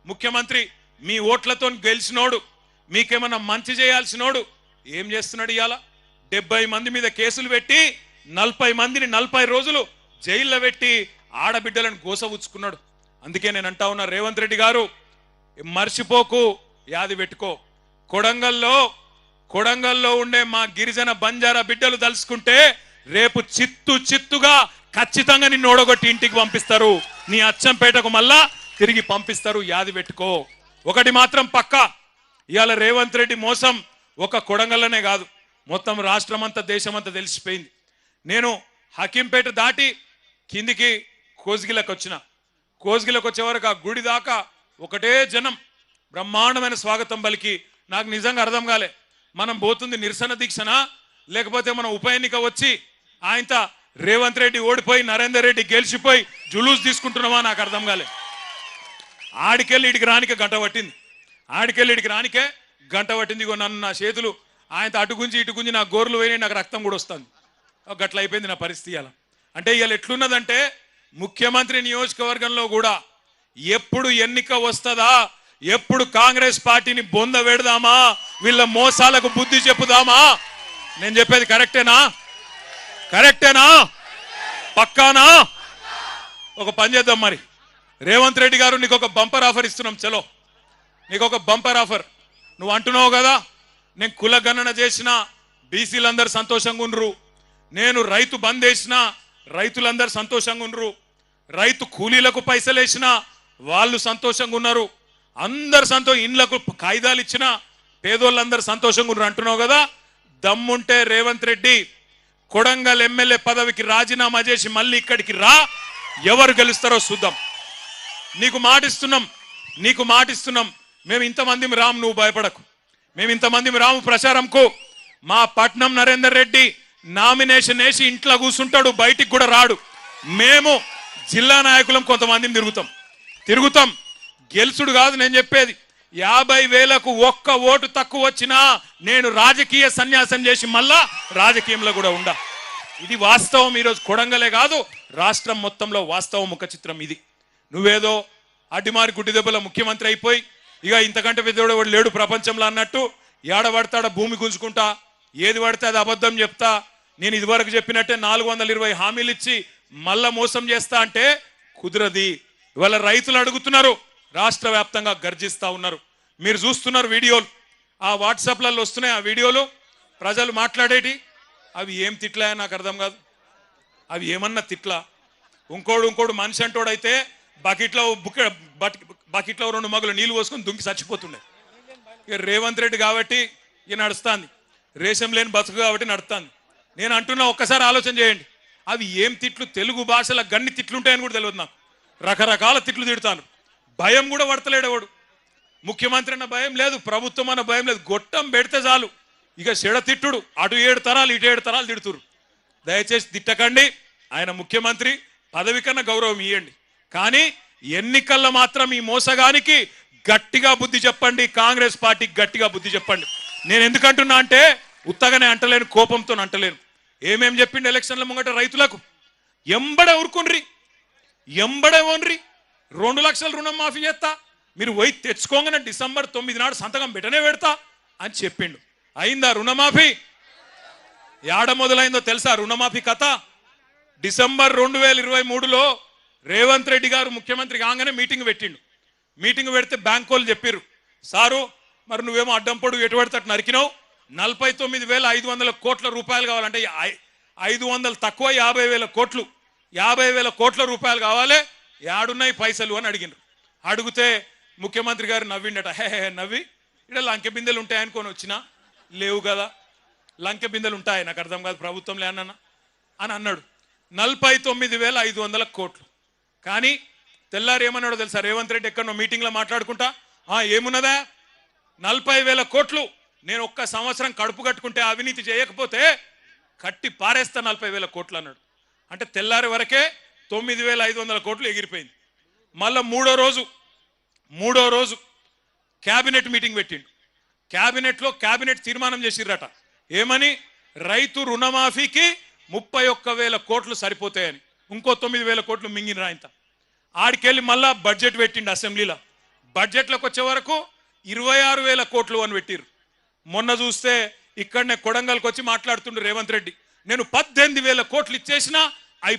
ముఖ్యమంత్రి మీ ఓట్లతో గెలిచినోడు, మీకేమన్నా మంచి చేయాల్సినోడు ఏం చేస్తున్నాడు? ఇవాళ 70 మంది మీద కేసులు పెట్టి 40 మందిని 40 రోజులు జైల్లో పెట్టి ఆడబిడ్డలను గోసవుచ్చుకున్నాడు. అందుకే నేను అంటా ఉన్నా, రేవంత్ రెడ్డి గారు మర్చిపోకు, యాది పెట్టుకో. కొడంగల్లో ఉండే మా గిరిజన బంజారా బిడ్డలు తలుసుకుంటే రేపు చిత్తుగా ఖచ్చితంగా నిన్ను ఓడగొట్టి ఇంటికి పంపిస్తారు, నీ అచ్చంపేటకు మళ్ళా తిరిగి పంపిస్తారు, యాది పెట్టుకో. ఒకటి మాత్రం పక్కా, ఇవాళ రేవంత్ రెడ్డి మోసం ఒక కొడంగల్లోనే కాదు, మొత్తం రాష్ట్రమంతా దేశమంతా తెలిసిపోయింది. నేను హకీంపేట దాటి కిందికి కోస్గిలకు వచ్చే వరకు ఆ గుడి దాకా ఒకటే జనం బ్రహ్మాండమైన స్వాగతం పలికి నాకు నిజంగా అర్థం కాలే, మనం పోతుంది నిరసన దీక్షనా లేకపోతే మనం ఉప ఎన్నిక వచ్చి ఆయనత రేవంత్ రెడ్డి ఓడిపోయి నరేందర్ రెడ్డి గెలిచిపోయి జులూస్ తీసుకుంటున్నామా నాకు అర్థం కాలే. ఆడికెళ్ళి ఇడికి రానికే గంట పట్టింది. ఇగో నన్ను నా చేతులు ఆయన అటు గుంజి ఇటు గుంజి నా గోర్లు పోయినాయి, నాకు రక్తం కూడా వస్తుంది. గట్ల అయిపోయింది నా పరిస్థితి. అలా అంటే ఇవాళ ఎట్లున్నదంటే ముఖ్యమంత్రి నియోజకవర్గంలో కూడా ఎప్పుడు ఎన్నిక వస్తుందా, ఎప్పుడు కాంగ్రెస్ పార్టీని బొంద పెడదామా, వీళ్ళ మోసాలకు బుద్ధి చెప్పుదామా. నేను చెప్పేది కరెక్టేనా పక్కానా? ఒక పని చేద్దాం మరి, రేవంత్ రెడ్డి గారు నీకు ఒక బంపర్ ఆఫర్ ఇస్తున్నాం. చలో నీకు ఒక బంపర్ ఆఫర్. నువ్వు అంటున్నావు కదా నేను కుల గణన చేసిన బీసీలందరూ సంతోషంగా ఉండరు, నేను రైతు బంద్ వేసిన రైతులందరూ సంతోషంగా ఉండరు, రైతు కూలీలకు పైసలు వేసిన వాళ్ళు సంతోషంగా ఉన్నారు, అందరు ఇండ్లకు కాయిదాలు ఇచ్చిన పేదోళ్ళందరూ సంతోషంగా ఉన్నారు అంటున్నావు కదా. దమ్ముంటే రేవంత్ రెడ్డి కొడంగల్ ఎమ్మెల్యే పదవికి రాజీనామా చేసి మళ్ళీ ఇక్కడికి రా, ఎవరు గెలుస్తారో చూద్దాం. నీకు మాటిస్తున్నాం. మేము ఇంతమంది రాము, నువ్వు భయపడకు. మేము ఇంతమంది రాము ప్రచారంకు. మా పట్నం నరేందర్ రెడ్డి నామినేషన్ వేసి ఇంట్లో కూర్చుంటాడు, బయటికి కూడా రాడు. మేము జిల్లా నాయకులం కొంతమందిని తిరుగుతాం. గెలుసుడు కాదు నేను చెప్పేది. 50,000కు ఒక్క ఓటు తక్కువ వచ్చినా నేను రాజకీయ సన్యాసం చేసి మళ్ళా రాజకీయంలో కూడా ఉండా. ఇది వాస్తవం. ఈరోజు కొడంగలే కాదు రాష్ట్రం మొత్తంలో వాస్తవం ముఖ చిత్రం ఇది. నువ్వేదో అడ్డిమారి గుడ్డి దెబ్బల ముఖ్యమంత్రి అయిపోయి ఇక ఇంతకంటే పెద్దోడు వాడు లేడు ప్రపంచంలో అన్నట్టు ఏడబడతాడా భూమి గుంజుకుంటా, ఏది పడితే అది అబద్ధం చెప్తా, నేను ఇదివరకు చెప్పినట్టే 420 హామీలు ఇచ్చి మళ్ళా మోసం చేస్తా అంటే కుదరది. ఇవాళ రైతులు అడుగుతున్నారు, రాష్ట్ర వ్యాప్తంగా గర్జిస్తా ఉన్నారు. మీరు చూస్తున్నారు వీడియోలు, ఆ వాట్సాప్లలో వస్తున్నాయి ఆ వీడియోలు, ప్రజలు మాట్లాడేటి. అవి ఏం తిట్లా నాకు అర్థం కాదు. అవి ఏమన్నా తిట్లా? ఇంకోడు మనిషి అంటోడైతే బకెట్లో 2 మగులు నీళ్ళు పోసుకొని దుంకి చచ్చిపోతుండే. ఇక రేవంత్ రెడ్డి కాబట్టి ఇక నడుస్తుంది, రేషం లేని బతుకు కాబట్టి నడుస్తుంది. నేను అంటున్నా ఒక్కసారి ఆలోచన చేయండి, అవి ఏం తిట్లు? తెలుగు భాషలో గన్ని తిట్లుంటాయని కూడా తెలియదు నాకు. రకరకాల తిట్లు తిడతాను. భయం కూడా పడతలేడేవాడు. ముఖ్యమంత్రి అన్న భయం లేదు, ప్రభుత్వం అన్న భయం లేదు. గొట్టం పెడితే చాలు ఇక చెడ తిట్టుడు. అటు 7 తరాలు ఇటు 7 తరాలు తిడుతురు. దయచేసి తిట్టకండి. ఆయన ముఖ్యమంత్రి, పదవి కన్నా గౌరవం ఇవ్వండి. కానీ ఎన్నికల్లో మాత్రం ఈ మోసగానికి గట్టిగా బుద్ధి చెప్పండి. కాంగ్రెస్ పార్టీకి గట్టిగా బుద్ధి చెప్పండి. నేను ఎందుకంటున్నా అంటే ఉత్తగానే అంటలేను, కోపంతో అంటలేను. ఏమేం చెప్పిండు ఎలక్షన్ల ముంగట రైతులకు? ఎంబడే ఊరుకుండ్రి, ఎంబడే ఓన్రి, 2 లక్షల రుణం మాఫీ చేస్తా, మీరు పోయి తెచ్చుకోగానే డిసెంబర్ 9 నాడు సంతకం పెట్టనే పెడతా అని చెప్పిండు. అయిందా రుణమాఫీ? ఏడ మొదలైందో తెలుసా రుణమాఫీ కథ? డిసెంబర్ 2023లో రేవంత్ రెడ్డి గారు ముఖ్యమంత్రి కాగానే మీటింగ్ పెట్టిండు. మీటింగ్ పెడితే బ్యాంక్ వాళ్ళు చెప్పారు, సారు మరి నువ్వేమో అడ్డం పొడుగు ఎటు పడితే అటు నరికినావు, 49,500 కోట్ల రూపాయలు కావాలంటే 500 తక్కువ 50,000 కోట్లు, 50,000 కోట్ల రూపాయలు కావాలి, యాడున్నాయి పైసలు అని అడిగినారు. అడిగితే ముఖ్యమంత్రి గారు నవ్విండట. నవ్వి ఇక్కడ లంకె బిందెలు ఉంటాయనుకొని వచ్చినా, లేవు కదా, లంకె బిందెలు ఉంటాయి, నాకు అర్థం కాదు ప్రభుత్వంలో అని అన్నాడు. 49,500 కోట్లు. కానీ తెల్లారు ఏమన్నాడో తెలుసా రేవంత్ రెడ్డి? ఎక్కడో మీటింగ్లో మాట్లాడుకుంటా, ఏమున్నదా 40,000 కోట్లు నేను ఒక్క సంవత్సరం కడుపు కట్టుకుంటే అవినీతి చేయకపోతే కట్టి పారేస్తా 40,000 కోట్లు అన్నాడు. అంటే తెల్లారి వరకే 9,500 కోట్లు ఎగిరిపోయింది. మళ్ళా మూడో రోజు క్యాబినెట్ మీటింగ్ పెట్టిండు. క్యాబినెట్ తీర్మానం చేసిర్రట. ఏమని? రైతు రుణమాఫీకి 31,000 కోట్లు సరిపోతాయని. ఇంకో 9,000 కోట్లు మింగిన రాయంత. ఆడికెళ్ళి మళ్ళా బడ్జెట్ పెట్టిండు అసెంబ్లీలో. బడ్జెట్లోకి వచ్చే వరకు 26,000 కోట్లు అని పెట్టిరు. మొన్న చూస్తే ఇక్కడనే కొడంగల్కి వచ్చి మాట్లాడుతుండ్రు రేవంత్ రెడ్డి, నేను 18,000 కోట్లు ఇచ్చేసినా